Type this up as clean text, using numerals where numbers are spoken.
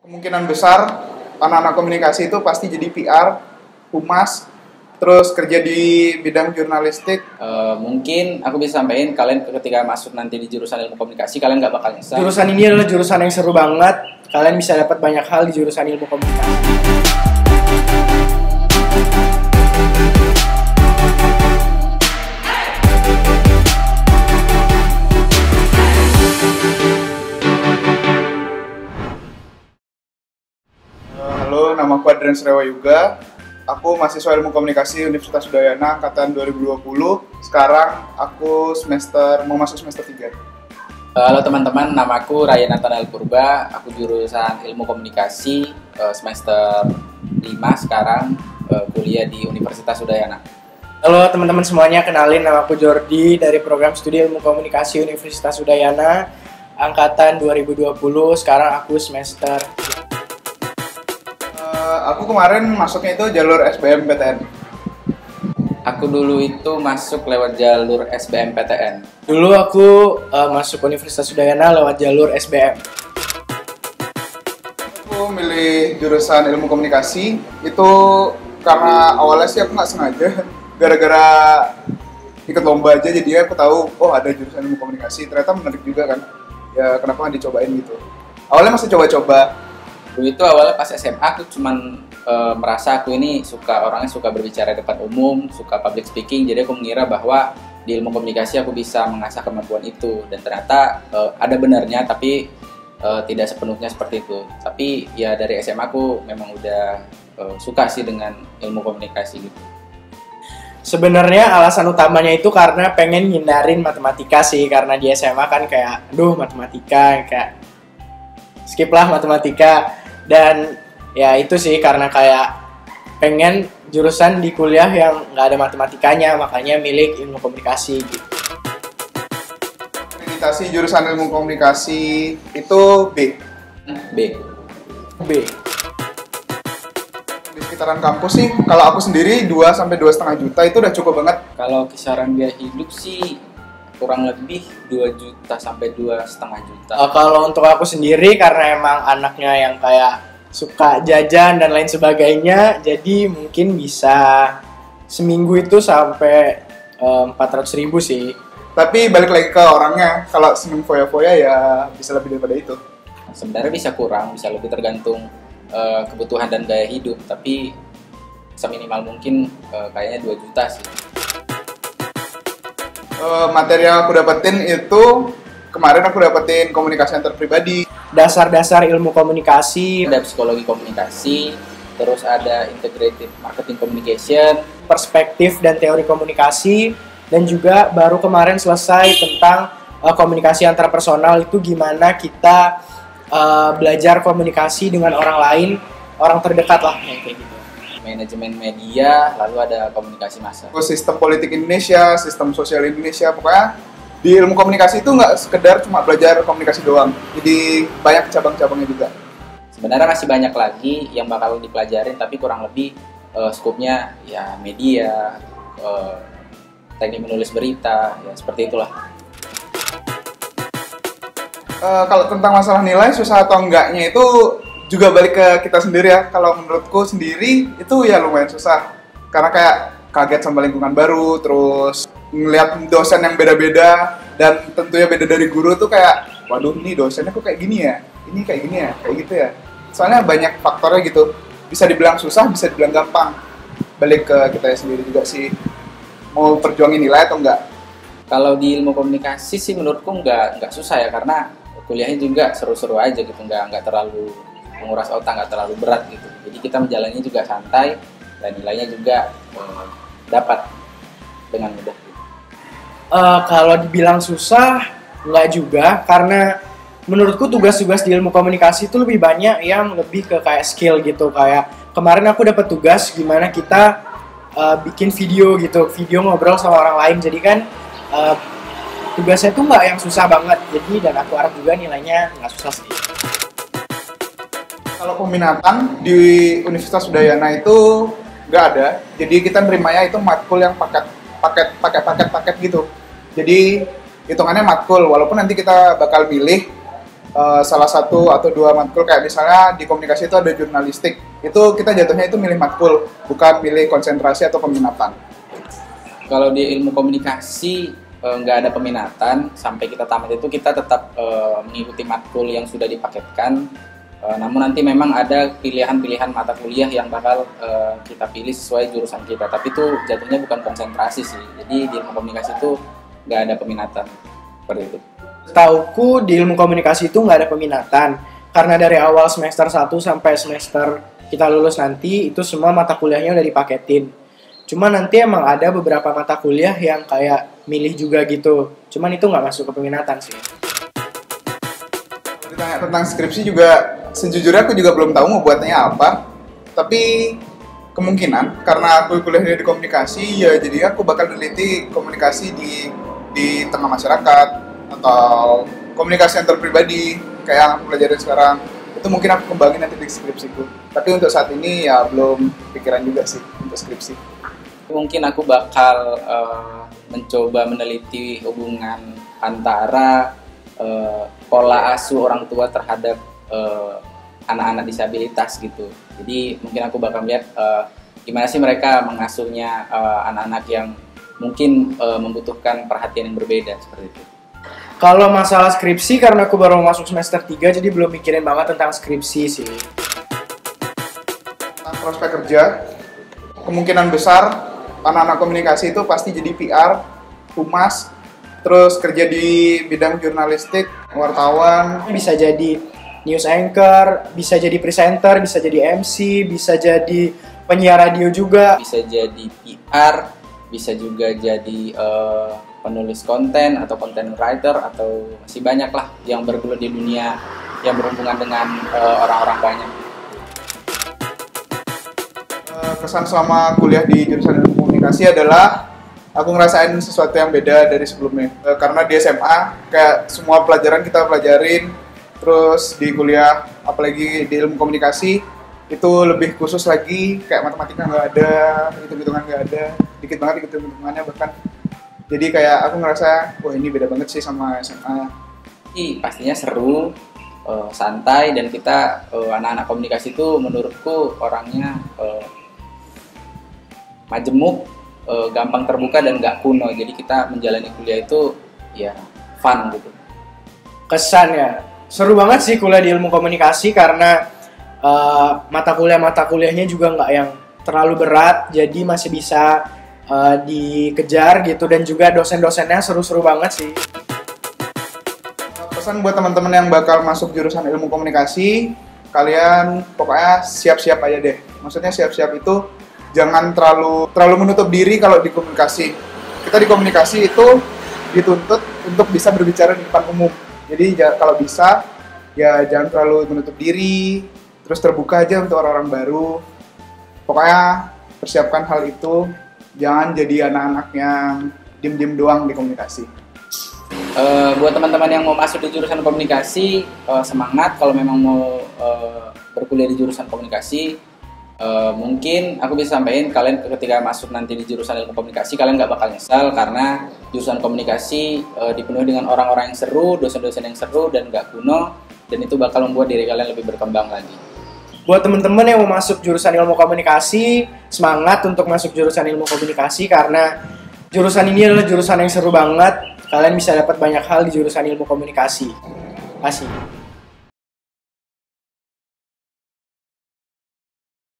Kemungkinan besar anak-anak komunikasi itu pasti jadi PR, humas, terus kerja di bidang jurnalistik. Mungkin aku bisa sampaikan kalian ketika masuk nanti di jurusan ilmu komunikasi kalian nggak bakal nyesal. Jurusan ini adalah jurusan yang seru banget. Kalian bisa dapat banyak hal di jurusan ilmu komunikasi. Halo, nama aku Adrian Srewayuga. Aku mahasiswa ilmu komunikasi Universitas Udayana angkatan 2020. Sekarang aku mau masuk semester 3. Halo teman-teman, namaku Ryan Nathanael Purba. Aku jurusan ilmu komunikasi semester 5 sekarang, kuliah di Universitas Udayana. Halo teman-teman semuanya, kenalin nama aku Jordi dari program studi ilmu komunikasi Universitas Udayana angkatan 2020. Sekarang aku semester 3. Aku kemarin masuknya itu jalur SBMPTN. Aku dulu itu masuk lewat jalur SBMPTN. Dulu aku masuk Universitas Udayana lewat jalur SBM. Aku milih jurusan ilmu komunikasi itu karena awalnya sih aku nggak sengaja, gara-gara ikut lomba aja jadi aku tahu ada jurusan ilmu komunikasi, ternyata menarik juga kan. Ya kenapa nggak dicobain gitu. Awalnya masih coba-coba. Dulu itu awalnya pas SMA aku cuman merasa aku ini orangnya suka berbicara di depan umum, suka public speaking, jadi aku mengira bahwa di ilmu komunikasi aku bisa mengasah kemampuan itu, dan ternyata ada benarnya tapi tidak sepenuhnya seperti itu. Tapi ya dari SMA aku memang udah suka sih dengan ilmu komunikasi gitu. Sebenarnya alasan utamanya itu karena pengen hindarin matematika sih, karena di SMA kan kayak matematika, kayak skip lah matematika. Dan ya itu sih karena kayak pengen jurusan di kuliah yang nggak ada matematikanya, makanya milih ilmu komunikasi gitu. Akreditasi jurusan ilmu komunikasi itu B. Di sekitaran kampus sih, kalau aku sendiri 2-2,5 juta itu udah cukup banget. Kalau kisaran biaya hidup sih kurang lebih 2 juta sampai 2,5 juta. Kalau untuk aku sendiri karena emang anaknya yang kayak suka jajan dan lain sebagainya, jadi mungkin bisa seminggu itu sampai 400.000 sih. Tapi balik lagi ke orangnya, kalau seneng foya-foya ya bisa lebih daripada itu. Sebenarnya bisa kurang, bisa lebih tergantung kebutuhan dan gaya hidup, tapi seminimal mungkin kayaknya 2 juta sih. Materi yang aku dapetin itu kemarin aku dapetin komunikasi antar pribadi, Dasar-dasar ilmu komunikasi, ada psikologi komunikasi, terus ada integrated marketing communication, perspektif dan teori komunikasi, dan juga baru kemarin selesai tentang komunikasi antarpersonal, itu gimana kita belajar komunikasi dengan orang lain, orang terdekat lah kayak gitu. manajemen media, lalu ada komunikasi massa. Sistem politik Indonesia, sistem sosial Indonesia, pokoknya di ilmu komunikasi itu nggak sekedar cuma belajar komunikasi doang, jadi banyak cabang-cabangnya juga. Sebenarnya masih banyak lagi yang bakal dipelajarin, tapi kurang lebih skupnya ya media, teknik menulis berita, ya seperti itulah. Kalau tentang masalah nilai susah atau enggaknya itu juga balik ke kita sendiri ya. Kalau menurutku sendiri itu ya lumayan susah, karena kayak kaget sama lingkungan baru, terus ngelihat dosen yang beda-beda, dan tentunya beda dari guru tuh kayak, waduh ini dosennya kok kayak gini ya, ini kayak gini ya, kayak gitu ya. Soalnya banyak faktornya gitu, bisa dibilang susah, bisa dibilang gampang. Balik ke kita sendiri juga sih, mau perjuangin nilai atau enggak. Kalau di ilmu komunikasi sih menurutku nggak susah ya, karena kuliahnya juga seru-seru aja gitu, nggak terlalu menguras otak, nggak terlalu berat gitu. Jadi kita menjalannya juga santai dan nilainya juga dapat dengan mudah. Kalau dibilang susah, nggak juga, karena menurutku tugas-tugas di ilmu komunikasi itu lebih banyak yang lebih ke kayak skill gitu. Kayak kemarin aku dapat tugas gimana kita bikin video gitu, video ngobrol sama orang lain. Jadi kan tugasnya tuh nggak yang susah banget, jadi dan aku harap juga nilainya nggak susah sih. Kalau peminatan di Universitas Udayana itu nggak ada, jadi kita nerimanya itu matkul yang paket gitu. Jadi hitungannya matkul, walaupun nanti kita bakal pilih salah satu atau dua matkul, kayak misalnya di komunikasi itu ada jurnalistik, itu kita jatuhnya itu milih matkul, bukan milih konsentrasi atau peminatan. Kalau di ilmu komunikasi nggak ada peminatan, sampai kita tamat itu kita tetap mengikuti matkul yang sudah dipaketkan. Namun nanti memang ada pilihan-pilihan mata kuliah yang bakal kita pilih sesuai jurusan kita, tapi itu jatuhnya bukan konsentrasi sih. Jadi di ilmu komunikasi itu nggak ada peminatan seperti itu. Tauku di ilmu komunikasi itu nggak ada peminatan, karena dari awal semester 1 sampai semester kita lulus nanti itu semua mata kuliahnya udah dipaketin. Cuma nanti emang ada beberapa mata kuliah yang kayak milih juga gitu, cuman itu nggak masuk ke peminatan sih. Ditanya tentang skripsi juga, sejujurnya aku juga belum tahu mau buatnya apa, tapi kemungkinan karena aku kuliahnya di komunikasi, ya jadi aku bakal meneliti komunikasi di tengah masyarakat atau komunikasi antar pribadi kayak yang aku pelajarin sekarang. Itu mungkin aku kembangin nanti di skripsiku, tapi untuk saat ini ya belum pikiran juga sih untuk skripsi. Mungkin aku bakal mencoba meneliti hubungan antara pola asuh orang tua terhadap anak-anak disabilitas gitu. Jadi mungkin aku bakal lihat gimana sih mereka mengasuhnya anak-anak yang mungkin membutuhkan perhatian yang berbeda seperti itu. Kalau masalah skripsi, karena aku baru masuk semester 3, jadi belum mikirin banget tentang skripsi sih. Tentang prospek kerja, kemungkinan besar anak-anak komunikasi itu pasti jadi PR, humas, terus kerja di bidang jurnalistik, wartawan. Bisa jadi news anchor, bisa jadi presenter, bisa jadi MC, bisa jadi penyiar radio juga. Bisa jadi PR, bisa juga jadi penulis konten atau content writer, atau masih banyak lah yang bergelut di dunia yang berhubungan dengan orang-orang banyak. Kesan selama kuliah di jurusan ilmu komunikasi adalah aku ngerasain sesuatu yang beda dari sebelumnya. Karena di SMA kayak semua pelajaran kita pelajarin, terus di kuliah apalagi di ilmu komunikasi itu lebih khusus lagi, kayak matematika nggak ada, hitung-hitungan nggak ada, dikit banget hitung-hitungannya bahkan. Jadi kayak aku ngerasa, wah ini beda banget sih sama SMA. Pastinya seru, santai, dan kita anak-anak komunikasi itu menurutku orangnya majemuk, gampang terbuka dan nggak kuno. Jadi kita menjalani kuliah itu ya fun gitu. Kesan ya, seru banget sih kuliah di ilmu komunikasi karena mata kuliahnya juga nggak yang terlalu berat, jadi masih bisa dikejar gitu, dan juga dosen-dosennya seru-seru banget sih. Pesan buat teman-teman yang bakal masuk jurusan ilmu komunikasi, kalian pokoknya siap-siap aja deh. Maksudnya siap-siap itu jangan terlalu menutup diri kalau di komunikasi. Kita di komunikasi itu dituntut untuk bisa berbicara di depan umum. Jadi kalau bisa ya jangan terlalu menutup diri, terus terbuka aja untuk orang-orang baru. Pokoknya persiapkan hal itu. Jangan jadi anak-anak yang diem-diem doang di komunikasi. Buat teman-teman yang mau masuk di jurusan komunikasi, semangat. Kalau memang mau berkuliah di jurusan komunikasi, mungkin aku bisa sampaikan kalian ketika masuk nanti di jurusan ilmu komunikasi, kalian nggak bakal nyesal karena jurusan komunikasi dipenuhi dengan orang-orang yang seru, dosen-dosen yang seru dan nggak kuno, dan itu bakal membuat diri kalian lebih berkembang lagi. Buat teman-teman yang mau masuk jurusan ilmu komunikasi, semangat untuk masuk jurusan ilmu komunikasi karena jurusan ini adalah jurusan yang seru banget. Kalian bisa dapat banyak hal di jurusan ilmu komunikasi. Terima kasih.